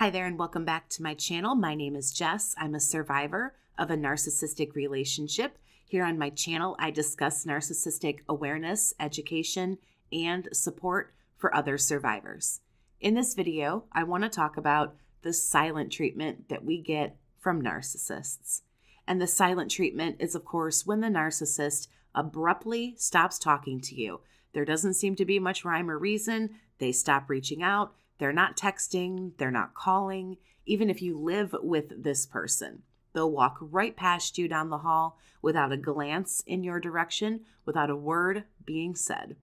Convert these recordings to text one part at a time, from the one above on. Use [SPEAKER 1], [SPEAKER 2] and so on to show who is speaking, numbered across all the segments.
[SPEAKER 1] Hi there and welcome back to my channel. My name is Jess. I'm a survivor of a narcissistic relationship. Here on my channel, I discuss narcissistic awareness, education, and support for other survivors. In this video, I want to talk about the silent treatment that we get from narcissists. And the silent treatment is, of course, when the narcissist abruptly stops talking to you. There doesn't seem to be much rhyme or reason. They stop reaching out. They're not texting, they're not calling. Even if you live with this person, they'll walk right past you down the hall without a glance in your direction, without a word being said.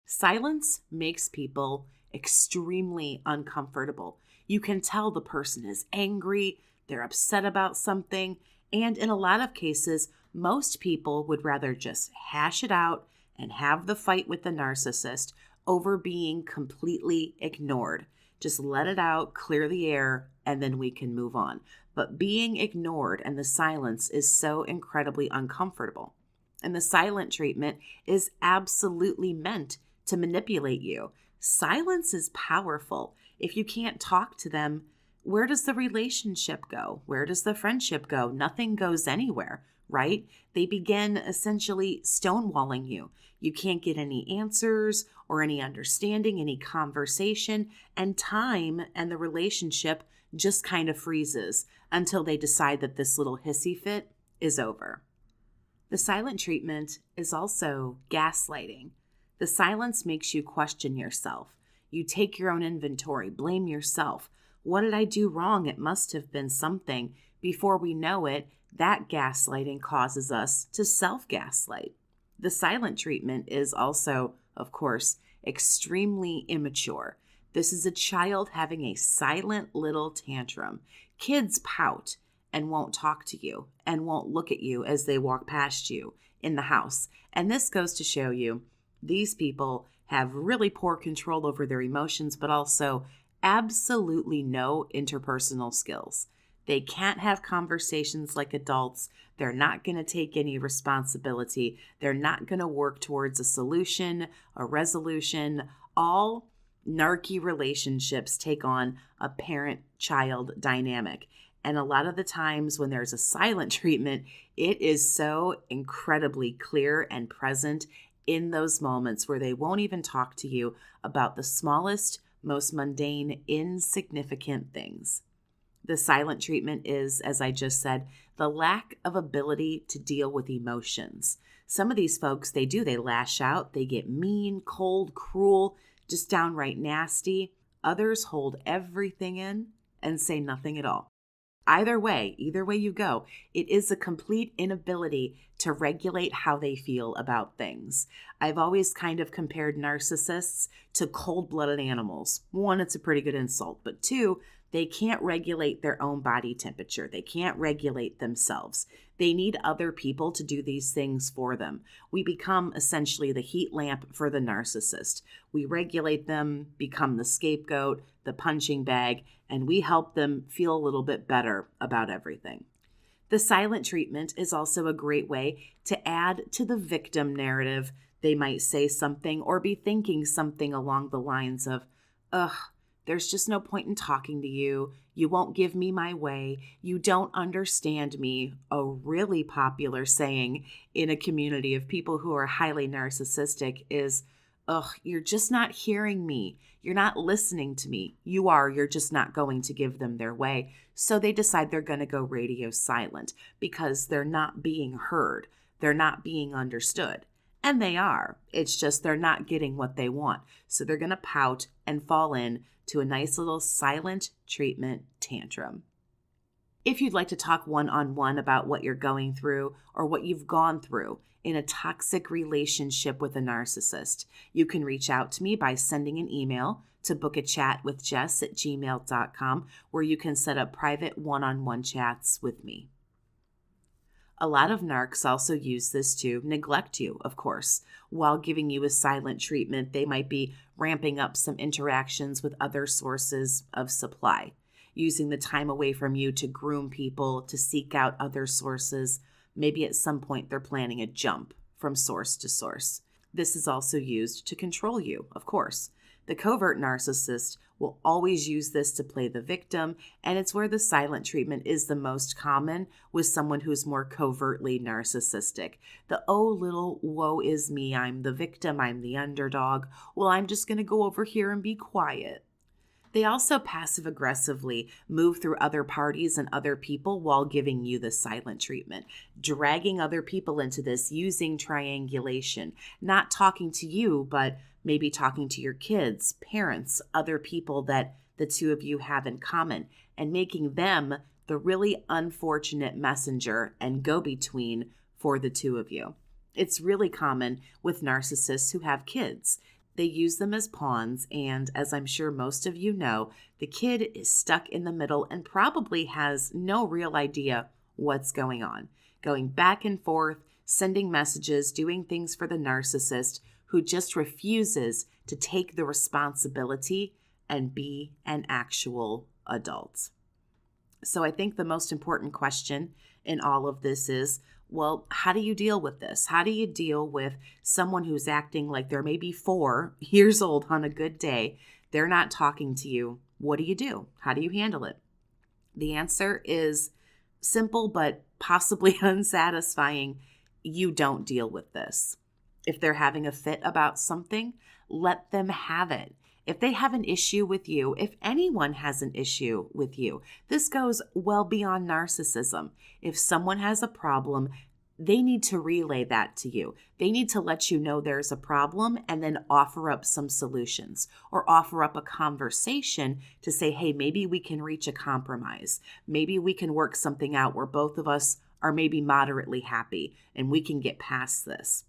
[SPEAKER 1] Silence makes people extremely uncomfortable. You can tell the person is angry, they're upset about something, and in a lot of cases, most people would rather just hash it out and have the fight with the narcissist over being completely ignored. Just let it out, clear the air, and then we can move on. But being ignored and the silence is so incredibly uncomfortable. And the silent treatment is absolutely meant to manipulate you. Silence is powerful. If you can't talk to them, where does the relationship go? Where does the friendship go? Nothing goes anywhere, right? They begin essentially stonewalling you. You can't get any answers or any understanding, any conversation, and time and the relationship just kind of freezes until they decide that this little hissy fit is over. The silent treatment is also gaslighting. The silence makes you question yourself. You take your own inventory, blame yourself. What did I do wrong? It must have been something. Before we know it, that gaslighting causes us to self-gaslight. The silent treatment is also, of course, extremely immature. This is a child having a silent little tantrum. Kids pout and won't talk to you and won't look at you as they walk past you in the house. And this goes to show you these people have really poor control over their emotions, but also absolutely no interpersonal skills. They can't have conversations like adults. They're not going to take any responsibility. They're not going to work towards a solution, a resolution. All narky relationships take on a parent-child dynamic. And a lot of the times when there's a silent treatment, it is so incredibly clear and present in those moments where they won't even talk to you about the smallest, most mundane, insignificant things. The silent treatment is, as I just said, the lack of ability to deal with emotions. Some of these folks, they lash out, they get mean, cold, cruel, just downright nasty. Others hold everything in and say nothing at all. Either way you go, it is a complete inability to regulate how they feel about things. I've always kind of compared narcissists to cold-blooded animals. One, it's a pretty good insult, but two, they can't regulate their own body temperature. They can't regulate themselves. They need other people to do these things for them. We become essentially the heat lamp for the narcissist. We regulate them, become the scapegoat, the punching bag, and we help them feel a little bit better about everything. The silent treatment is also a great way to add to the victim narrative. They might say something or be thinking something along the lines of, there's just no point in talking to you. You won't give me my way. You don't understand me. A really popular saying in a community of people who are highly narcissistic is, you're just not hearing me. You're not listening to me. You're just not going to give them their way. So they decide they're going to go radio silent because they're not being heard. They're not being understood. And they are. It's just they're not getting what they want. So they're going to pout and fall in to a nice little silent treatment tantrum. If you'd like to talk one-on-one about what you're going through or what you've gone through in a toxic relationship with a narcissist, you can reach out to me by sending an email to bookachatwithjess@gmail.com, where you can set up private one-on-one chats with me. A lot of narcs also use this to neglect you, of course. While giving you a silent treatment, they might be ramping up some interactions with other sources of supply, using the time away from you to groom people, to seek out other sources. Maybe at some point they're planning a jump from source to source. This is also used to control you, of course. The covert narcissist will always use this to play the victim, and it's where the silent treatment is the most common with someone who's more covertly narcissistic. The, oh, little woe is me, I'm the victim, I'm the underdog. Well, I'm just going to go over here and be quiet. They also passive-aggressively move through other parties and other people while giving you the silent treatment, dragging other people into this using triangulation, not talking to you, but maybe talking to your kids, parents, other people that the two of you have in common, and making them the really unfortunate messenger and go-between for the two of you. It's really common with narcissists who have kids. They use them as pawns, and as I'm sure most of you know, the kid is stuck in the middle and probably has no real idea what's going on, going back and forth, sending messages, doing things for the narcissist who just refuses to take the responsibility and be an actual adult. So I think the most important question in all of this is, well, how do you deal with this? How do you deal with someone who's acting like they're maybe 4 years old on a good day? They're not talking to you. What do you do? How do you handle it? The answer is simple, but possibly unsatisfying. You don't deal with this. If they're having a fit about something, let them have it. If they have an issue with you, if anyone has an issue with you, this goes well beyond narcissism. If someone has a problem, they need to relay that to you. They need to let you know there's a problem and then offer up some solutions or offer up a conversation to say, hey, maybe we can reach a compromise. Maybe we can work something out where both of us are maybe moderately happy and we can get past this.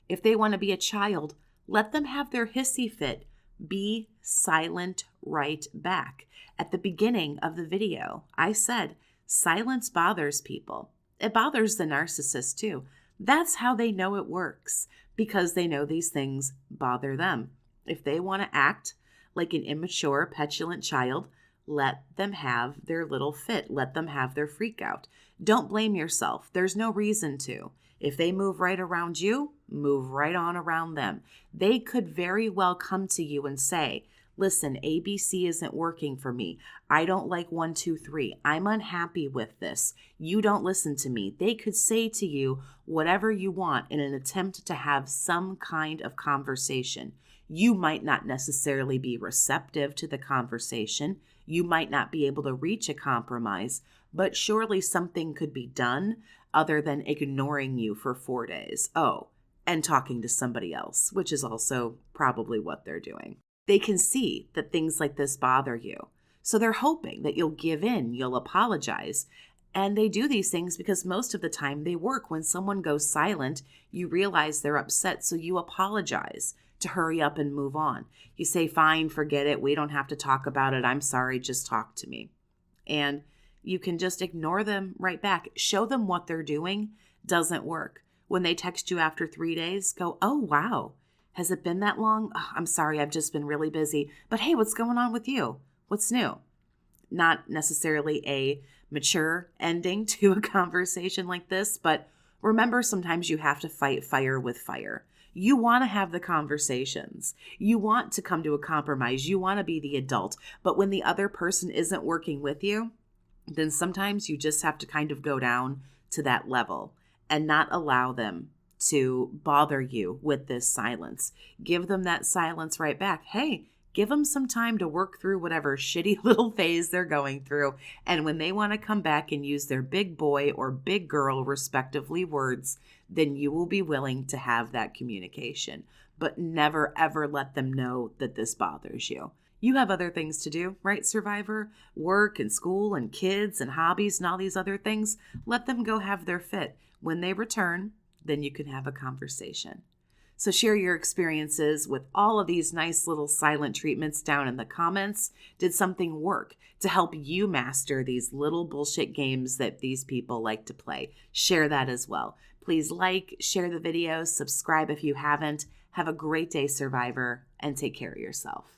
[SPEAKER 1] If they want to be a child, let them have their hissy fit. Be silent right back. At the beginning of the video, I said silence bothers people. It bothers the narcissist too. That's how they know it works, because they know these things bother them. If they want to act like an immature, petulant child, let them have their little fit. Let them have their freak out. Don't blame yourself. There's no reason to. If they move right around you, move right on around them. They could very well come to you and say, listen, ABC isn't working for me. I don't like 1, 2, 3. I'm unhappy with this. You don't listen to me. They could say to you whatever you want in an attempt to have some kind of conversation. You might not necessarily be receptive to the conversation. You might not be able to reach a compromise, but surely something could be done other than ignoring you for 4 days. Oh, and talking to somebody else, which is also probably what they're doing. They can see that things like this bother you. So they're hoping that you'll give in, you'll apologize. And they do these things because most of the time they work. When someone goes silent, you realize they're upset, so you apologize to hurry up and move on. You say, fine, forget it. We don't have to talk about it. I'm sorry, just talk to me. And you can just ignore them right back. Show them what they're doing doesn't work. When they text you after 3 days, go, oh, wow. Has it been that long? Oh, I'm sorry, I've just been really busy. But hey, what's going on with you? What's new? Not necessarily a mature ending to a conversation like this, but remember, sometimes you have to fight fire with fire. You want to have the conversations. You want to come to a compromise. You want to be the adult. But when the other person isn't working with you, then sometimes you just have to kind of go down to that level and not allow them to bother you with this silence. Give them that silence right back. Hey, give them some time to work through whatever shitty little phase they're going through. And when they want to come back and use their big boy or big girl, respectively, words, then you will be willing to have that communication. But never, ever let them know that this bothers you. You have other things to do, right, survivor? Work and school and kids and hobbies and all these other things. Let them go have their fit. When they return, then you can have a conversation. So share your experiences with all of these nice little silent treatments down in the comments. Did something work to help you master these little bullshit games that these people like to play? Share that as well. Please like, share the video, subscribe if you haven't. Have a great day, survivor, and take care of yourself.